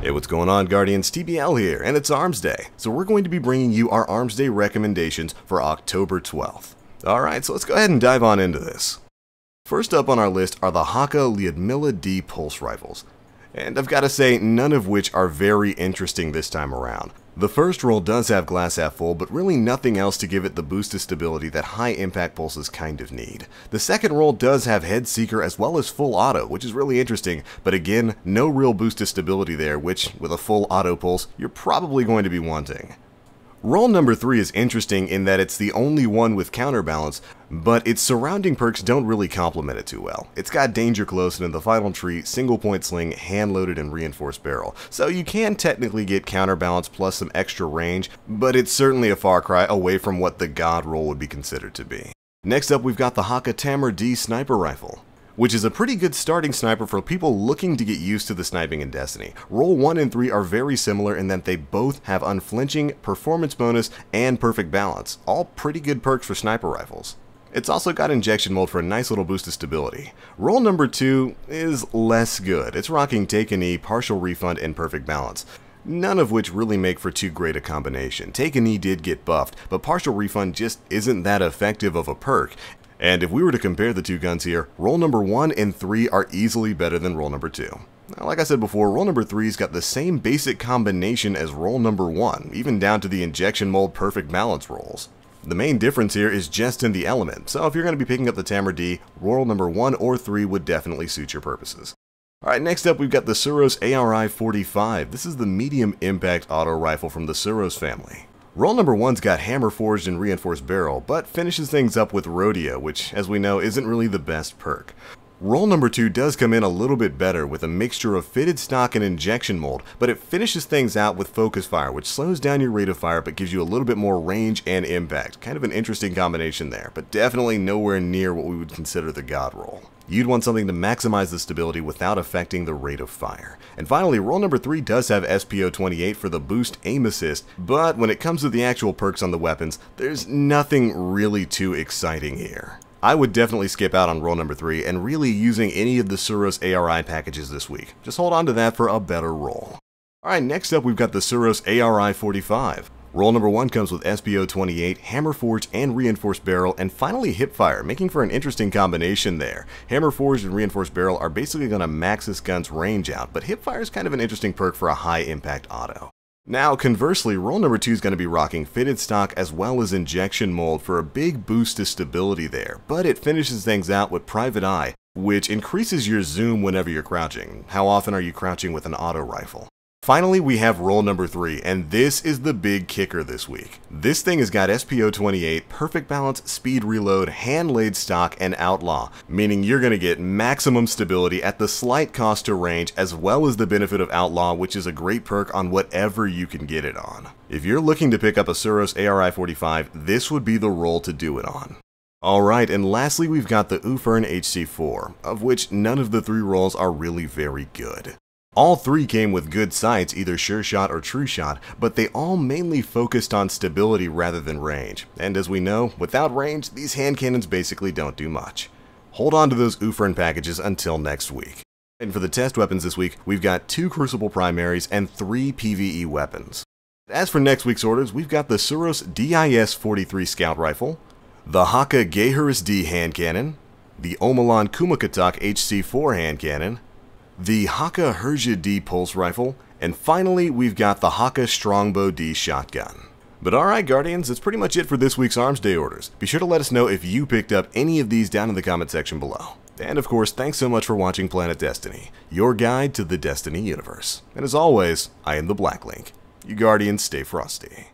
Hey, what's going on, Guardians? TBL here, and it's Armsday, so we're going to be bringing you our Armsday recommendations for October 12th. Alright, so let's go ahead and dive on into this. First up on our list are the Haka Lyudmila D pulse rifles, and I've got to say, none of which are very interesting this time around. The first roll does have glass half full, but really nothing else to give it the boost of stability that high impact pulses kind of need. The second roll does have head seeker as well as full auto, which is really interesting, but again, no real boost of stability there, which, with a full auto pulse, you're probably going to be wanting. Roll number 3 is interesting in that it's the only one with counterbalance, but its surrounding perks don't really complement it too well. It's got danger close and in the final tree, single point sling, hand loaded, and reinforced barrel. So you can technically get counterbalance plus some extra range, but it's certainly a far cry away from what the god roll would be considered to be. Next up, we've got the Haka Tamar D sniper rifle, which is a pretty good starting sniper for people looking to get used to the sniping in Destiny. Roll 1 and 3 are very similar in that they both have unflinching, performance bonus, and perfect balance, all pretty good perks for sniper rifles. It's also got injection mold for a nice little boost of stability. Roll number 2 is less good. It's rocking Take a Knee, partial refund, and perfect balance, none of which really make for too great a combination. Take a Knee did get buffed, but partial refund just isn't that effective of a perk. And if we were to compare the two guns here, roll number 1 and 3 are easily better than roll number 2. Now, like I said before, roll number 3's got the same basic combination as roll number 1, even down to the injection mold perfect balance rolls. The main difference here is just in the element, so if you're going to be picking up the Tamar D, roll number 1 or 3 would definitely suit your purposes. Alright, next up we've got the Suros ARI-45. This is the medium impact auto rifle from the Suros family. Roll number 1's got hammer forged and reinforced barrel, but finishes things up with rodeo, which, as we know, isn't really the best perk. Roll number 2 does come in a little bit better with a mixture of fitted stock and injection mold, but it finishes things out with focus fire, which slows down your rate of fire but gives you a little bit more range and impact. Kind of an interesting combination there, but definitely nowhere near what we would consider the god roll. You'd want something to maximize the stability without affecting the rate of fire. And finally, roll number 3 does have SPO28 for the boost aim assist, but when it comes to the actual perks on the weapons, there's nothing really too exciting here. I would definitely skip out on roll number 3 and really using any of the Suros ARI packages this week. Just hold on to that for a better roll. Alright, next up we've got the Suros ARI-45. Roll number 1 comes with SPO28, Hammer Forged, and Reinforced Barrel, and finally Hipfire, making for an interesting combination there. Hammer Forged and Reinforced Barrel are basically going to max this gun's range out, but Hipfire is kind of an interesting perk for a high impact auto. Now, conversely, roll number 2 is going to be rocking fitted stock as well as injection mold for a big boost of stability there, but it finishes things out with Private Eye, which increases your zoom whenever you're crouching. How often are you crouching with an auto rifle? Finally, we have roll number 3, and this is the big kicker this week. This thing has got SPO28, perfect balance, speed reload, hand-laid stock, and outlaw, meaning you're going to get maximum stability at the slight cost to range, as well as the benefit of outlaw, which is a great perk on whatever you can get it on. If you're looking to pick up a Suros ARI-45, this would be the roll to do it on. Alright, and lastly we've got the Ufern HC4, of which none of the 3 rolls are really very good. All 3 came with good sights, either Sure Shot or True Shot, but they all mainly focused on stability rather than range. And as we know, without range, these hand cannons basically don't do much. Hold on to those Ufern packages until next week. And for the test weapons this week, we've got 2 Crucible primaries and 3 PvE weapons. As for next week's orders, we've got the Suros DIS-43 Scout Rifle, the Haka Geharus D hand cannon, the Omelan Kumakatak HC4 hand cannon, the Haka Herja D pulse rifle, and finally we've got the Haka Strongbow D shotgun. But alright Guardians, that's pretty much it for this week's Armsday orders. Be sure to let us know if you picked up any of these down in the comment section below. And of course, thanks so much for watching Planet Destiny, your guide to the Destiny universe. And as always, I am the Black Link. You Guardians stay frosty.